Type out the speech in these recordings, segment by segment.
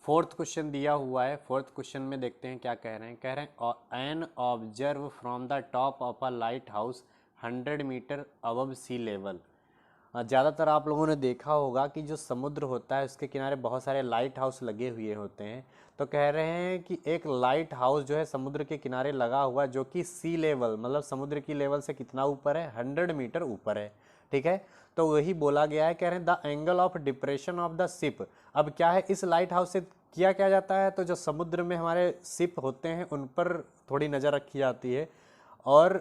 Fourth question दिया हुआ है। फोर्थ क्वेश्चन में देखते हैं क्या कह रहे हैं। कह रहे हैं an observe from the top of a lighthouse 100 metre above sea level. ज़्यादातर आप लोगों ने देखा होगा कि जो समुद्र होता है उसके किनारे बहुत सारे लाइट हाउस लगे हुए होते हैं। तो कह रहे हैं कि एक लाइट हाउस जो है समुद्र के किनारे लगा हुआ है जो कि सी लेवल मतलब समुद्र की लेवल से कितना ऊपर है, 100 मीटर ऊपर है। ठीक है, तो वही बोला गया है। कह रहे हैं the angle of depression of the ship. अब क्या है, इस लाइट हाउस से किया क्या जाता है, तो जो समुद्र में हमारे शिप होते हैं उन पर थोड़ी नज़र रखी जाती है। और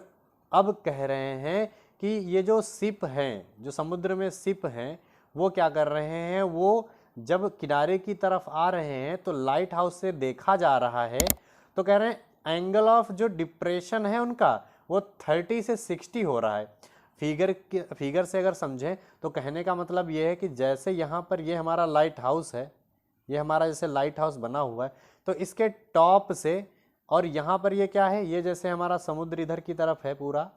अब कह रहे हैं कि ये जो शिप हैं, जो समुद्र में शिप हैं, वो क्या कर रहे हैं, वो जब किनारे की तरफ आ रहे हैं तो लाइट हाउस से देखा जा रहा है। तो कह रहे हैं एंगल ऑफ जो डिप्रेशन है उनका वो 30 से 60 हो रहा है। फिगर से अगर समझें तो कहने का मतलब ये है कि जैसे यहाँ पर ये हमारा लाइट हाउस है, ये हमारा जैसे लाइट हाउस बना हुआ है, तो इसके टॉप से और यहाँ पर ये क्या है, ये जैसे हमारा समुद्र इधर की तरफ है पूरा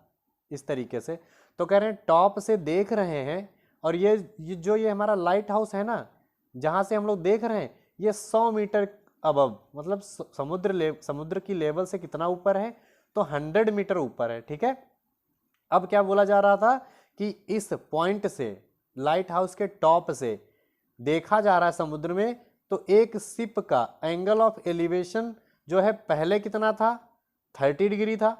इस तरीके से। तो कह रहे हैं टॉप से देख रहे हैं और ये हमारा लाइट हाउस है ना, जहाँ से हम लोग देख रहे हैं ये 100 मीटर अबव मतलब समुद्र की लेवल से कितना ऊपर है, तो 100 मीटर ऊपर है। ठीक है, अब क्या बोला जा रहा था कि इस पॉइंट से लाइट हाउस के टॉप से देखा जा रहा है समुद्र में, तो एक शिप का एंगल ऑफ एलिवेशन जो है पहले कितना था, 30 डिग्री था।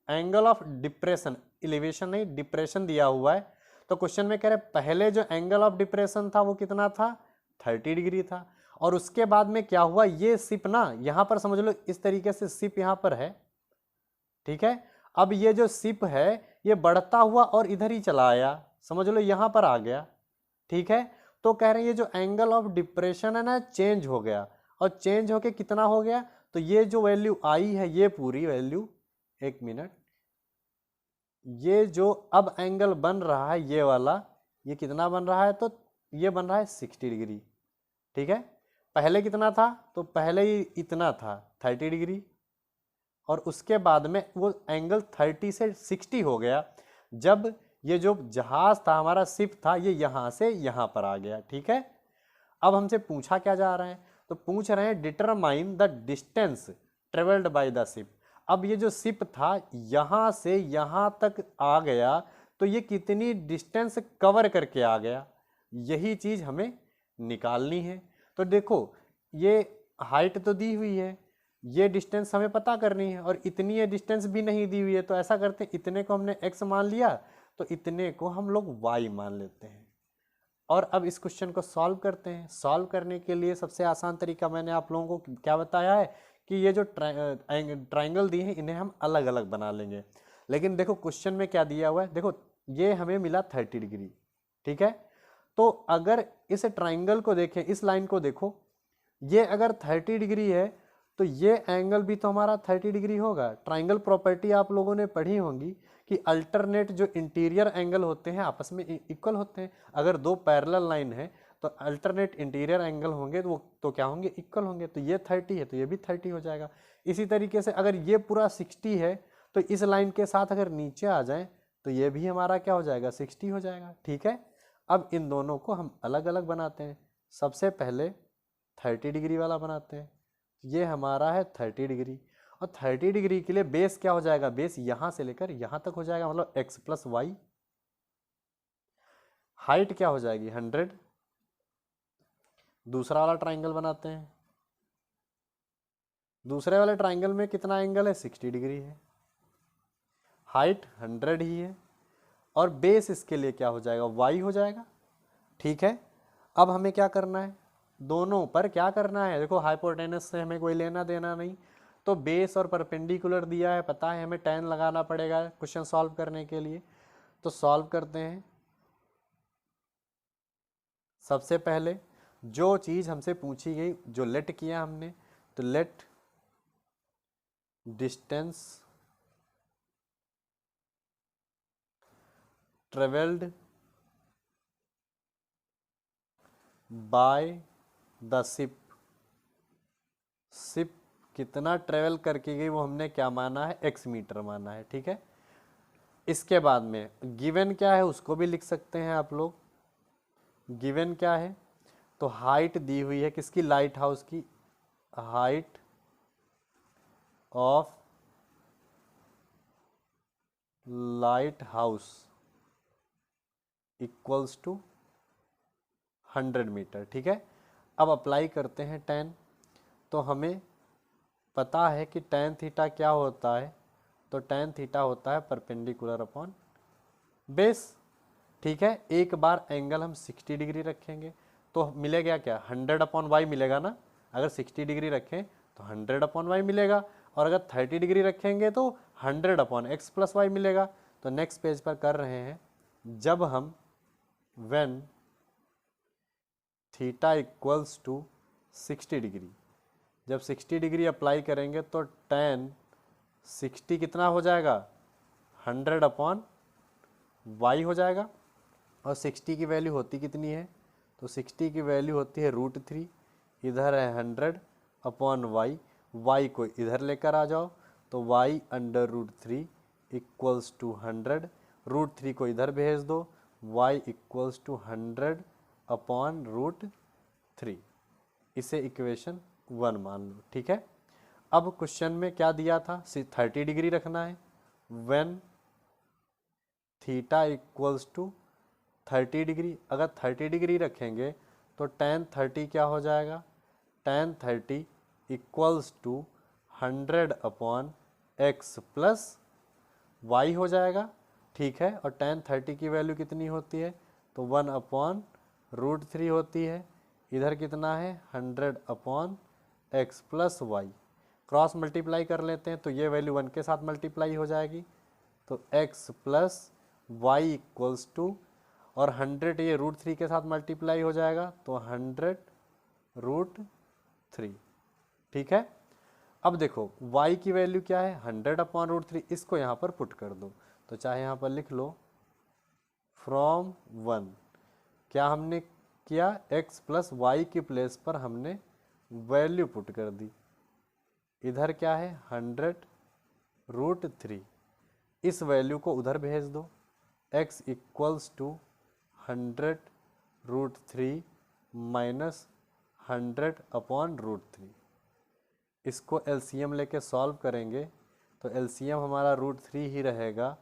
एंगल ऑफ डिप्रेशन, एलिवेशन नहीं डिप्रेशन दिया हुआ है, तो क्वेश्चन में कह रहे पहले जो एंगल ऑफ डिप्रेशन था वो कितना था, 30 डिग्री था। और उसके बाद में क्या हुआ, ये शिप ना यहाँ पर समझ लो इस तरीके से शिप यहाँ पर है। ठीक है, अब ये जो शिप है ये बढ़ता हुआ और इधर ही चला आया, समझ लो यहाँ पर आ गया। ठीक है, तो कह रहे हैं ये जो एंगल ऑफ डिप्रेशन है ना चेंज हो गया, और चेंज होके कितना हो गया, तो ये जो वैल्यू आई है ये पूरी वैल्यू, एक मिनट, ये जो अब एंगल बन रहा है ये वाला, ये कितना बन रहा है, तो ये बन रहा है 60 डिग्री। ठीक है, पहले कितना था, तो पहले ही इतना था 30 डिग्री, और उसके बाद में वो एंगल 30 से 60 हो गया जब ये जो जहाज था हमारा शिप था ये यहाँ से यहाँ पर आ गया। ठीक है, अब हमसे पूछा क्या जा रहा है, तो पूछ रहे हैं determine the distance travelled by the ship. अब ये जो शिप था यहाँ से यहाँ तक आ गया, तो ये कितनी डिस्टेंस कवर करके आ गया, यही चीज़ हमें निकालनी है। तो देखो ये हाइट तो दी हुई है, ये डिस्टेंस हमें पता करनी है, और इतनी ये डिस्टेंस भी नहीं दी हुई है, तो ऐसा करते हैं इतने को हमने x मान लिया तो इतने को हम लोग y मान लेते हैं। और अब इस क्वेश्चन को सॉल्व करते हैं। सॉल्व करने के लिए सबसे आसान तरीका मैंने आप लोगों को क्या बताया है कि ये जो ट्राइंगल दिए हैं इन्हें हम अलग अलग बना लेंगे। लेकिन देखो क्वेश्चन में क्या दिया हुआ है, देखो ये हमें मिला 30 डिग्री। ठीक है, तो अगर इस ट्राइंगल को देखें, इस लाइन को देखो, ये अगर 30 डिग्री है तो ये एंगल भी तो हमारा 30 डिग्री होगा। ट्राइंगल प्रॉपर्टी आप लोगों ने पढ़ी होंगी कि अल्टरनेट जो इंटीरियर एंगल होते हैं आपस में इक्वल होते हैं। अगर दो पैरेलल लाइन है तो अल्टरनेट इंटीरियर एंगल होंगे तो वो तो क्या होंगे, इक्वल होंगे। तो ये 30 है तो ये भी 30 हो जाएगा। इसी तरीके से अगर ये पूरा 60 है तो इस लाइन के साथ अगर नीचे आ जाए तो ये भी हमारा क्या हो जाएगा, 60 हो जाएगा। ठीक है, अब इन दोनों को हम अलग अलग बनाते हैं। सबसे पहले 30 डिग्री वाला बनाते हैं, ये हमारा है 30 डिग्री, और 30 डिग्री के लिए बेस क्या हो जाएगा, बेस यहाँ से लेकर यहाँ तक हो जाएगा, मतलब x प्लस वाई। हाइट क्या हो जाएगी 100। दूसरा वाला ट्राइंगल बनाते हैं। दूसरे वाले ट्राइंगल में कितना एंगल है, 60 डिग्री है, हाइट 100 ही है, और बेस इसके लिए क्या हो जाएगा, y हो जाएगा। ठीक है, अब हमें क्या करना है, दोनों पर क्या करना है, देखो हाइपोटेनस से हमें कोई लेना देना नहीं, तो बेस और परपेंडिकुलर दिया है, पता है हमें tan लगाना पड़ेगा क्वेश्चन सॉल्व करने के लिए। तो सॉल्व करते हैं। सबसे पहले जो चीज़ हमसे पूछी गई, जो लेट किया हमने, तो let distance travelled by the ship. Ship कितना ट्रेवल करके गई वो हमने क्या माना है, x मीटर माना है। ठीक है, इसके बाद में गिवन क्या है उसको भी लिख सकते हैं आप लोग। गिवन क्या है, तो हाइट दी हुई है किसकी, लाइट हाउस की, height of lighthouse equals to 100 metre. ठीक है, अब अप्लाई करते हैं tan। तो हमें पता है कि tan थीटा क्या होता है, तो tan थीटा होता है परपेंडिकुलर अपॉन बेस। ठीक है, एक बार एंगल हम 60 डिग्री रखेंगे तो मिलेगा क्या, 100 अपॉन वाई मिलेगा ना। अगर 60 डिग्री रखें तो 100 अपॉन वाई मिलेगा, और अगर 30 डिग्री रखेंगे तो 100 अपॉन एक्स प्लस वाई मिलेगा। तो नेक्स्ट पेज पर कर रहे हैं, जब हम when theta equals to 60 degree, जब 60 डिग्री अप्लाई करेंगे तो tan 60 कितना हो जाएगा, 100 अपॉन वाई हो जाएगा। और 60 की वैल्यू होती कितनी है, तो 60 की वैल्यू होती है √3, इधर है 100 अपॉन वाई, वाई को इधर लेकर आ जाओ तो y अंडर √3 इक्वल्स टू 100, √3 को इधर भेज दो, y इक्वल्स टू 100 अपॉन √3। इसे इक्वेशन 1 मान लो। ठीक है, अब क्वेश्चन में क्या दिया था, 30 डिग्री रखना है। When theta equals to 30 degree, अगर 30 डिग्री रखेंगे तो tan 30 क्या हो जाएगा, tan 30 equals to 100 upon x plus y हो जाएगा। ठीक है, और tan 30 की वैल्यू कितनी होती है, तो 1 अपॉन √3 होती है। इधर कितना है, 100 upon x plus y, cross multiply कर लेते हैं तो ये वैल्यू 1 के साथ मल्टीप्लाई हो जाएगी, तो x plus y equals to, और 100 ये √3 के साथ मल्टीप्लाई हो जाएगा तो 100 √3। ठीक है, अब देखो y की वैल्यू क्या है, 100 अपॉन √3, इसको यहाँ पर पुट कर दो। तो चाहे यहाँ पर लिख लो फ्रॉम 1, क्या हमने किया, x प्लस वाई की प्लेस पर हमने वैल्यू पुट कर दी। इधर क्या है, 100 √3, इस वैल्यू को उधर भेज दो, x equals to 100 √3 minus 100 upon √3। इसको एलसीएम लेके सॉल्व करेंगे तो एलसीएम हमारा √3 ही रहेगा।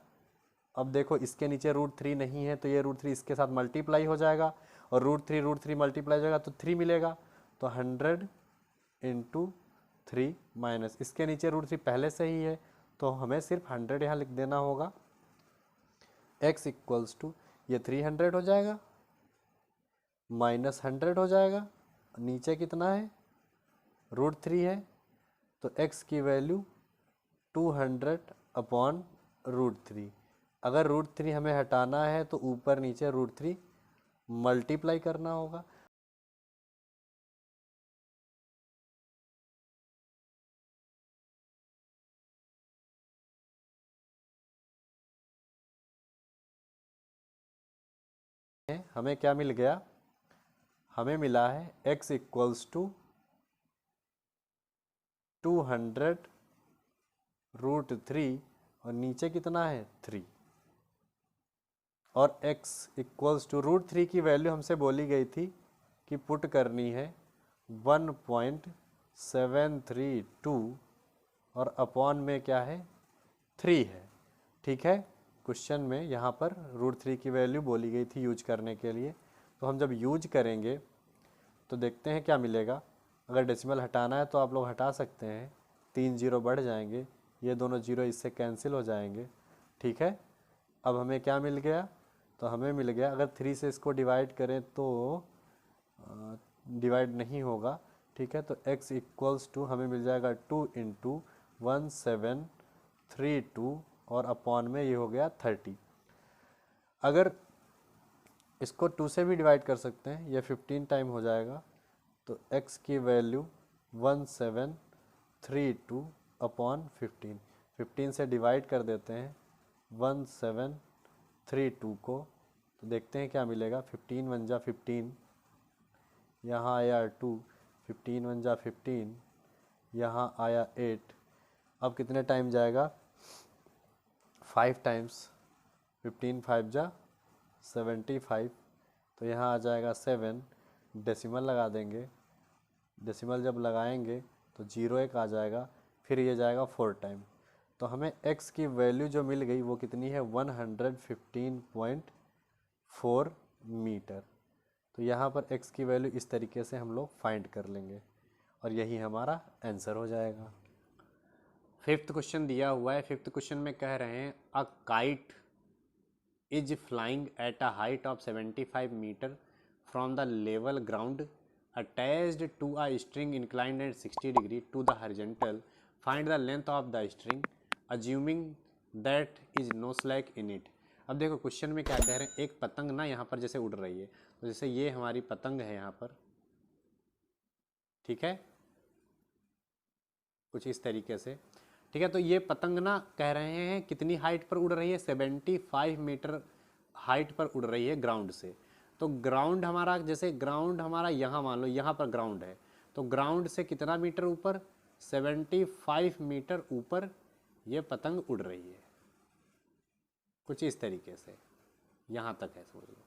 अब देखो इसके नीचे √3 नहीं है तो ये √3 इसके साथ मल्टीप्लाई हो जाएगा, और √3 मल्टीप्लाई हो जाएगा तो 3 मिलेगा, तो 100 इंटू 3 माइनस इसके नीचे √3 पहले से ही है तो हमें सिर्फ 100 यहाँ लिख देना होगा। x इक्वल्स टू ये 300 हो जाएगा माइनस 100 हो जाएगा, नीचे कितना है, √3 है, तो x की वैल्यू 200 अपॉन √3। अगर √3 हमें हटाना है तो ऊपर नीचे √3 मल्टीप्लाई करना होगा। हमें क्या मिल गया, हमें मिला है x इक्वल्स टू 200 √3 और नीचे कितना है 3, और x इक्वल्स टू √3 की वैल्यू हमसे बोली गई थी कि पुट करनी है 1.732 और अपॉन में क्या है 3 है। ठीक है, क्वेश्चन में यहाँ पर √3 की वैल्यू बोली गई थी यूज करने के लिए, तो हम जब यूज करेंगे तो देखते हैं क्या मिलेगा। अगर डेसिमल हटाना है तो आप लोग हटा सकते हैं, 3 जीरो बढ़ जाएंगे, ये दोनों जीरो इससे कैंसिल हो जाएंगे। ठीक है, अब हमें क्या मिल गया, तो हमें मिल गया, अगर 3 से इसको डिवाइड करें तो डिवाइड नहीं होगा। ठीक है, तो x इक्वल्स टू हमें मिल जाएगा 2 इंटू 1732 और अपॉन में ये हो गया 30। अगर इसको 2 से भी डिवाइड कर सकते हैं, ये 15 टाइम हो जाएगा, तो x की वैल्यू 1732 अपॉन 15 से डिवाइड कर देते हैं 1732 को, तो देखते हैं क्या मिलेगा। 15 1 जा 15, यहाँ आया 2, 15 1 जा 15, यहाँ आया 8। अब कितने टाइम जाएगा, 5 टाइम्स, 15 5 जा 75, तो यहाँ आ जाएगा 7। डेसिमल लगा देंगे, डेसिमल जब लगाएंगे तो 0 1 आ जाएगा, फिर ये जाएगा 4 टाइम। तो हमें x की वैल्यू जो मिल गई वो कितनी है 115.4 मीटर। तो यहाँ पर x की वैल्यू इस तरीके से हम लोग फाइंड कर लेंगे और यही हमारा आंसर हो जाएगा। फिफ्थ क्वेश्चन दिया हुआ है। फिफ्थ क्वेश्चन में कह रहे हैं a kite is flying at a height of 75 metre from the level ground attached to a string inclined at 60 degree to the horizontal. Find the length of the string assuming that is no slack in it. अब देखो question में क्या कह रहे हैं, एक पतंग ना यहाँ पर जैसे उड़ रही है, तो जैसे ये हमारी पतंग है यहाँ पर, ठीक है, कुछ इस तरीके से, ठीक है। तो ये पतंग ना कह रहे हैं कितनी हाइट पर उड़ रही है, 75 मीटर हाइट पर उड़ रही है ग्राउंड से। तो ग्राउंड हमारा, जैसे ग्राउंड हमारा यहाँ मान लो यहाँ पर ग्राउंड है, तो ग्राउंड से कितना मीटर ऊपर, 75 मीटर ऊपर ये पतंग उड़ रही है, कुछ इस तरीके से, यहाँ तक है समझ लो।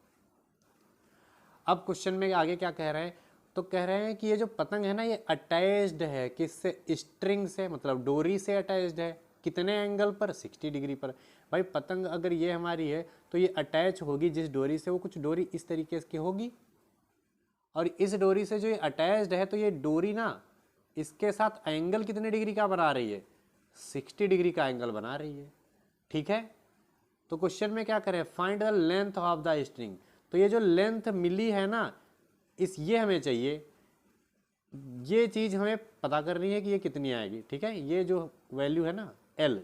अब क्वेश्चन में आगे क्या कह रहे हैं, तो कह रहे हैं कि ये जो पतंग है ना ये अटैच्ड है किससे, स्ट्रिंग से, मतलब डोरी से अटैच्ड है, कितने एंगल पर, 60 डिग्री पर। भाई पतंग अगर ये हमारी है तो ये अटैच होगी जिस डोरी से, वो कुछ डोरी इस तरीके की होगी, और इस डोरी से जो ये अटैच्ड है तो ये डोरी ना इसके साथ एंगल कितने डिग्री का बना रही है, 60 डिग्री का एंगल बना रही है, ठीक है। तो क्वेश्चन में क्या करें, find the length of the string. तो ये जो लेंथ मिली है ना ये हमें चाहिए, ये चीज़ हमें पता करनी है कि ये कितनी आएगी, ठीक है। ये जो वैल्यू है ना L,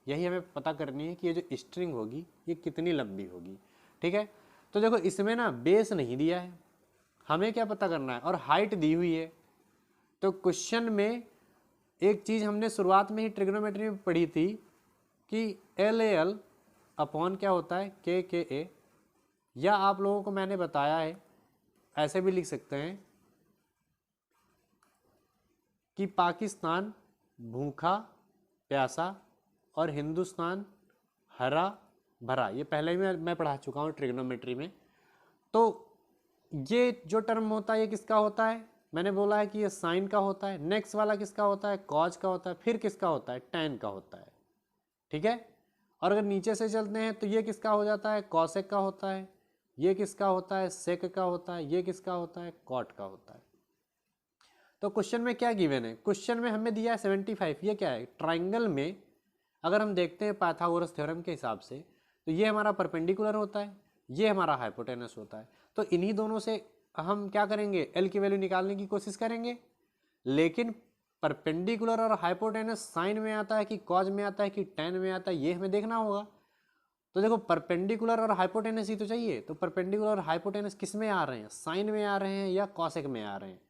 यही हमें पता करनी है कि ये जो स्ट्रिंग होगी ये कितनी लंबी होगी, ठीक है। तो देखो इसमें ना बेस नहीं दिया है, हमें क्या पता करना है, और हाइट दी हुई है। तो क्वेश्चन में एक चीज़ हमने शुरुआत में ही ट्रिग्नोमेट्री में पढ़ी थी कि LAL अपॉन क्या होता है KKA, या आप लोगों को मैंने बताया है ऐसे भी लिख सकते हैं कि पाकिस्तान भूखा प्यासा और हिंदुस्तान हरा भरा, ये पहले ही मैं पढ़ा चुका हूँ ट्रिग्नोमेट्री में। तो ये जो टर्म होता है ये किसका होता है, मैंने बोला है कि ये साइन का होता है, नेक्स्ट वाला किसका होता है, कॉज का होता है, फिर किसका होता है, टैन का होता है, ठीक है। और अगर नीचे से चलते हैं तो ये किसका हो जाता है, कॉसेक का होता है, ये किसका होता है, सेक का होता है, ये किसका होता है, कॉट का होता है। तो क्वेश्चन में क्या गिवन है, क्वेश्चन में हमें दिया है 75, ये क्या है, ट्राइंगल में अगर हम देखते हैं पाइथागोरस थ्योरम के हिसाब से तो ये हमारा परपेंडिकुलर होता है, ये हमारा हाइपोटेनस होता है। तो इन्हीं दोनों से हम क्या करेंगे, एल की वैल्यू निकालने की कोशिश करेंगे, लेकिन परपेंडिकुलर और हाइपोटेनस साइन में आता है कि कॉज में आता है कि टैन में आता है, ये हमें देखना होगा। तो देखो परपेंडिकुलर और हाइपोटेनस ही तो चाहिए, तो परपेंडिकुलर और हाइपोटेनस किस में आ रहे हैं, साइन में आ रहे हैं या कॉसेक में आ रहे हैं।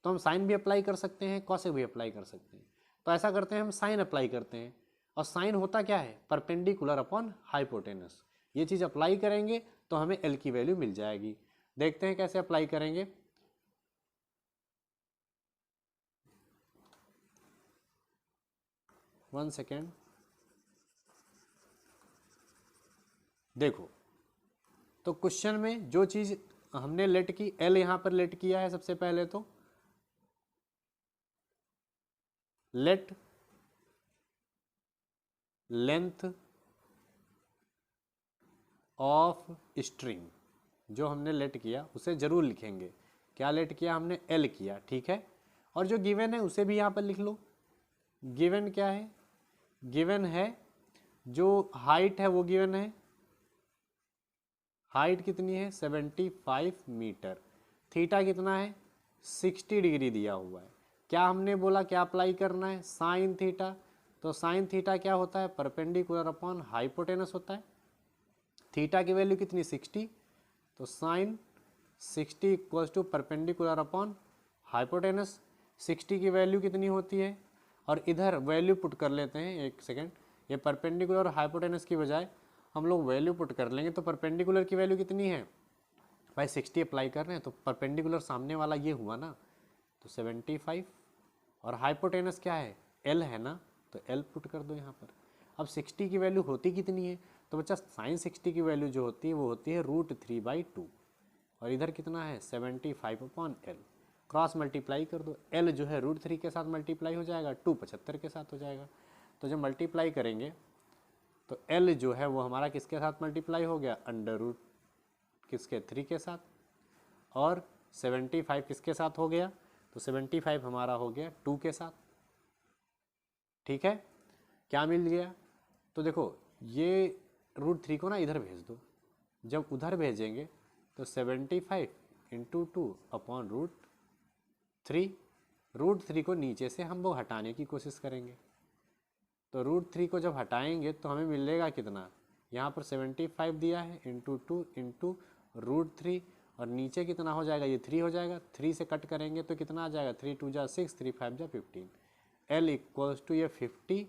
तो हम साइन भी अप्लाई कर सकते हैं, कॉसेक भी अप्लाई कर सकते हैं। तो ऐसा करते हैं, हम साइन अप्लाई करते हैं, और साइन होता क्या है, परपेंडिकुलर अपॉन हाइपोटेनस। ये चीज़ अप्लाई करेंगे तो हमें एल की वैल्यू मिल जाएगी। देखते हैं कैसे अप्लाई करेंगे। वन सेकेंड, देखो तो क्वेश्चन में जो चीज़ हमने लेट की, एल यहाँ पर लेट किया है सबसे पहले, तो लेट लेंथ ऑफ स्ट्रिंग, जो हमने लेट किया उसे जरूर लिखेंगे, क्या लेट किया हमने, एल किया, ठीक है। और जो गिवन है उसे भी यहाँ पर लिख लो। गिवन क्या है, गिवन है जो हाइट है वो गिवन है, हाइट कितनी है 75 मीटर, थीटा कितना है 60 डिग्री दिया हुआ है। क्या हमने बोला क्या अप्लाई करना है, साइन थीटा। तो साइन थीटा क्या होता है, परपेंडिकुलर अपॉन हाइपोटेनस होता है। थीटा की वैल्यू कितनी 60, तो sine 60 equals to perpendicular upon hypotenuse. 60 की वैल्यू कितनी होती है, और इधर वैल्यू पुट कर लेते हैं, एक सेकेंड, ये परपेंडिकुलर और हाइपोटेनस की बजाय हम लोग वैल्यू पुट कर लेंगे। तो परपेंडिकुलर की वैल्यू कितनी है भाई, 60 अप्लाई कर रहे हैं, तो परपेंडिकुलर सामने वाला ये हुआ ना, तो 75, और हाइपोटेनस क्या है, एल है ना, तो एल पुट कर दो यहाँ पर। अब 60 की वैल्यू होती कितनी है, तो बच्चा साइन 60 की वैल्यू जो होती है वो होती है √3/2, और इधर कितना है 75 अपॉन एल। क्रॉस मल्टीप्लाई कर दो, एल जो है √3 के साथ मल्टीप्लाई हो जाएगा, 2 75 के साथ हो जाएगा। तो जब मल्टीप्लाई करेंगे तो एल जो है वो हमारा किसके साथ मल्टीप्लाई हो गया, √ किसके 3 के साथ, और 75 किसके साथ हो गया, तो 75 हमारा हो गया 2 के साथ। ठीक है, क्या मिल गया, तो देखो ये √3 को ना इधर भेज दो, जब उधर भेजेंगे तो 75 × 2 अपॉन √3, √3 को नीचे से हम वो हटाने की कोशिश करेंगे। तो √3 को जब हटाएंगे तो हमें मिलेगा कितना, यहाँ पर 75 दिया है × 2 × √3, और नीचे कितना हो जाएगा, ये 3 हो जाएगा, 3 से कट करेंगे तो कितना आ जाएगा, 3 × 2 = 6, 3 × 5 = 15, L = ये 50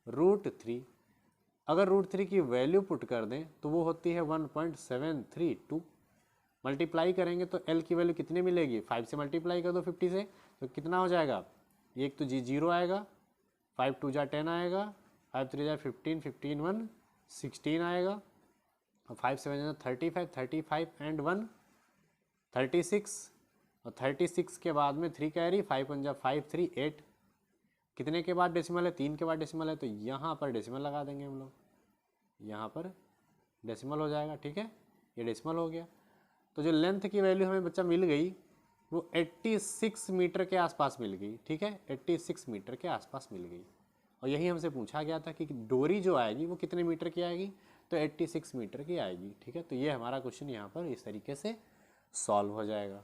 √3। अगर √3 की वैल्यू पुट कर दें तो वो होती है 1.732, मल्टीप्लाई करेंगे तो L की वैल्यू कितनी मिलेगी, 5 से मल्टीप्लाई कर दो 50 से, तो कितना हो जाएगा, एक तो 0 आएगा, 5 × 2 = 10 आएगा, 5 × 3 = 15, 15 × 1 = 16 आएगा, और 5 × 7 = 35, 35 and 1 36, और 36 के बाद में 3 कैरी, 5 × 1 = 5, 3 8, कितने के बाद डेसिमल है, 3 के बाद डेसिमल है, तो यहाँ पर डेसिमल लगा देंगे हम लोग, यहाँ पर डेसिमल हो जाएगा। ठीक है, ये डेसिमल हो गया। तो जो लेंथ की वैल्यू हमें बच्चा मिल गई वो 86 मीटर के आसपास मिल गई। ठीक है, 86 मीटर के आसपास मिल गई, और यही हमसे पूछा गया था कि डोरी जो आएगी वो कितने मीटर की आएगी, तो 86 मीटर की आएगी। ठीक है, तो ये हमारा क्वेश्चन यहाँ पर इस तरीके से सॉल्व हो जाएगा।